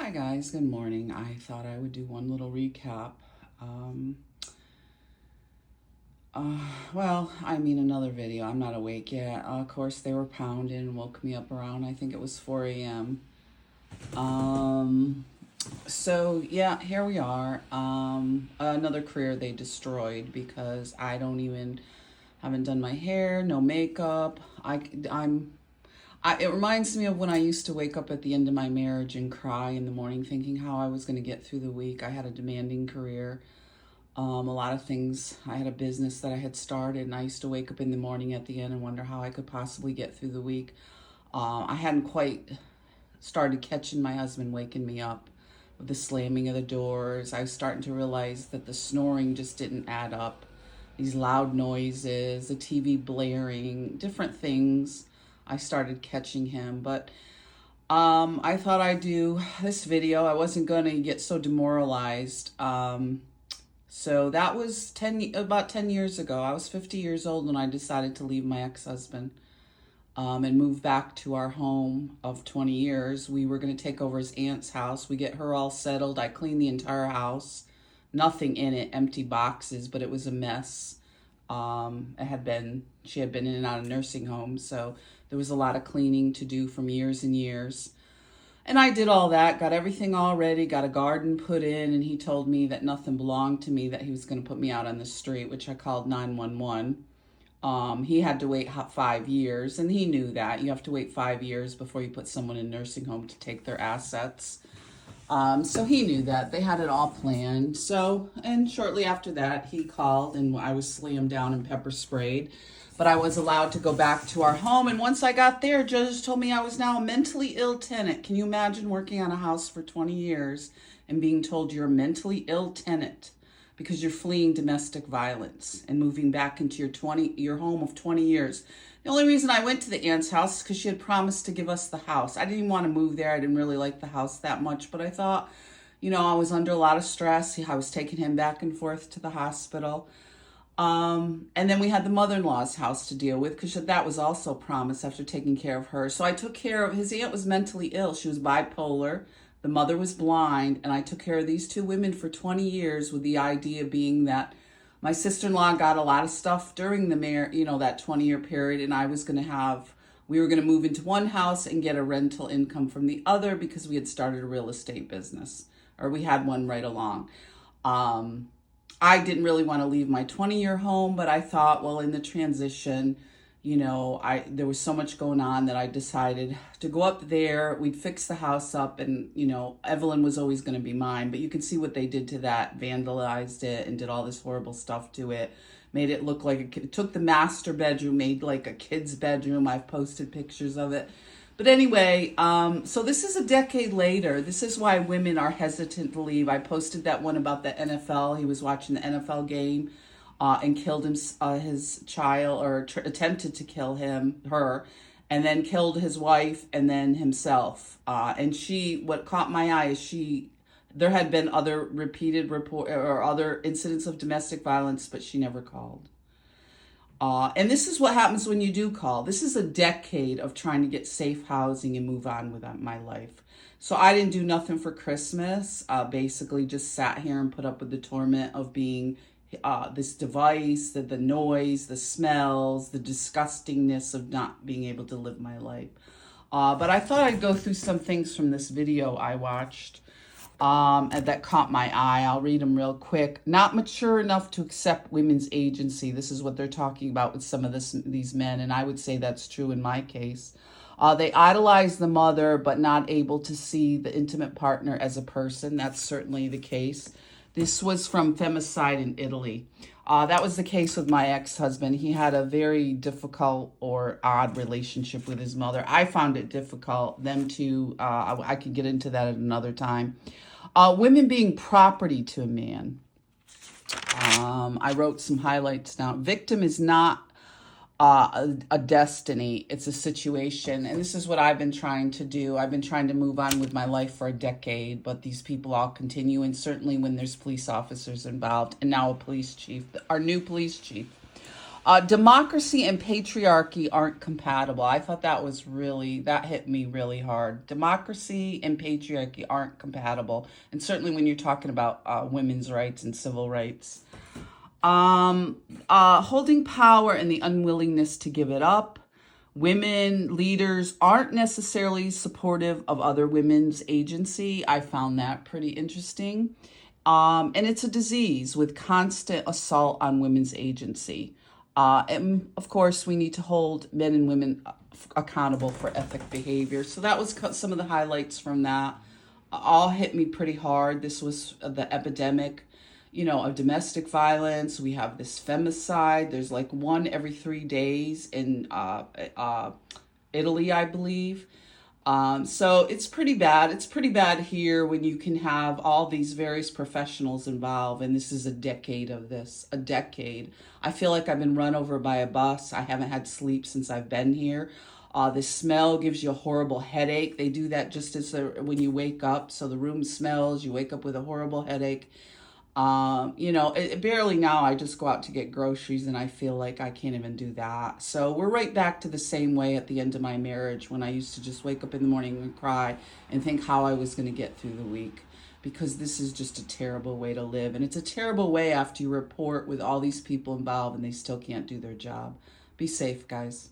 Hi guys, good morning. I thought I would do one little recap. Um, another video. I'm not awake yet. Of course, they were pounding and woke me up around, I think it was 4 a.m. Um, yeah, here we are. Another career they destroyed because haven't done my hair, no makeup. It reminds me of when I used to wake up at the end of my marriage and cry in the morning thinking how I was going to get through the week. I had a demanding career, a lot of things. I had a business that I had started, and I used to wake up in the morning at the end and wonder how I could possibly get through the week. I hadn't quite started catching my husband waking me up with the slamming of the doors. I was starting to realize that the snoring just didn't add up. These loud noises, the TV blaring, different things. I started catching him, but I thought I'd do this video. I wasn't going to get so demoralized. So that was about 10 years ago. I was 50 years old when I decided to leave my ex-husband and move back to our home of 20 years. We were going to take over his aunt's house. We get her all settled. I cleaned the entire house. Nothing in it, empty boxes, but it was a mess. She had been in and out of nursing homes, so there was a lot of cleaning to do from years and years. And I did all that, got everything all ready, got a garden put in, and he told me that nothing belonged to me, that he was going to put me out on the street, which I called 911. He had to wait 5 years, and he knew that. You have to wait 5 years before you put someone in nursing home to take their assets. So he knew that. They had it all planned. And shortly after that, he called and I was slammed down and pepper sprayed. But I was allowed to go back to our home. And once I got there, judge told me I was now a mentally ill tenant. Can you imagine working on a house for 20 years and being told you're a mentally ill tenant because you're fleeing domestic violence and moving back into your home of 20 years? The only reason I went to the aunt's house is because she had promised to give us the house. I didn't even want to move there. I didn't really like the house that much, but I thought, I was under a lot of stress. I was taking him back and forth to the hospital. And then we had the mother-in-law's house to deal with because that was also promised after taking care of her. So I took care of, his aunt was mentally ill. She was bipolar. The mother was blind. And I took care of these two women for 20 years with the idea being that my sister-in-law got a lot of stuff during that 20-year period, and we were going to move into one house and get a rental income from the other because we had started a real estate business, or we had one right along. I didn't really want to leave my 20-year home, but I thought, well, in the transition, there was so much going on that I decided to go up there. We'd fix the house up, and Evelyn was always going to be mine, but you can see what they did to that. Vandalized it and did all this horrible stuff to it. Made it look like it took the master bedroom, made like a kid's bedroom. I've posted pictures of it. But anyway, so this is a decade later. This is why women are hesitant to leave. I posted that one about the NFL. He was watching the NFL game. And killed his child, or attempted to kill her, and then killed his wife and then himself. What caught my eye is there had been other repeated or other incidents of domestic violence, but she never called. And this is what happens when you do call. This is a decade of trying to get safe housing and move on with my life. So I didn't do nothing for Christmas. Basically just sat here and put up with the torment of being this device, the noise, the smells, the disgustingness of not being able to live my life. But I thought I'd go through some things from this video I watched and that caught my eye. I'll read them real quick. Not mature enough to accept women's agency. This is what they're talking about with some of these men, and I would say that's true in my case. They idolize the mother, but not able to see the intimate partner as a person. That's certainly the case. This was from Femicide in Italy. That was the case with my ex-husband. He had a very difficult or odd relationship with his mother. I found it difficult. I could get into that at another time. Women being property to a man. I wrote some highlights down. Victim is not a destiny. It's a situation. And this is what I've been trying to do. I've been trying to move on with my life for a decade, but these people all continue. And certainly when there's police officers involved and now a police chief, our new police chief. Democracy and patriarchy aren't compatible. I thought that hit me really hard. Democracy and patriarchy aren't compatible. And certainly when you're talking about women's rights and civil rights. Holding power and the unwillingness to give it up. Women leaders aren't necessarily supportive of other women's agency. I found that pretty interesting. And it's a disease with constant assault on women's agency. And of course, we need to hold men and women accountable for ethic behavior. So that was some of the highlights from that. All hit me pretty hard. This was the epidemic, of domestic violence. We have this femicide. There's like one every 3 days in Italy, I believe. So it's pretty bad. It's pretty bad here when you can have all these various professionals involved, and this is a decade of this, a decade. I feel like I've been run over by a bus. I haven't had sleep since I've been here. The smell gives you a horrible headache. They do that just when you wake up. So the room smells, you wake up with a horrible headache. Barely now I just go out to get groceries and I feel like I can't even do that. So we're right back to the same way at the end of my marriage when I used to just wake up in the morning and cry and think how I was going to get through the week, because this is just a terrible way to live. And it's a terrible way after you report with all these people involved and they still can't do their job. Be safe, guys.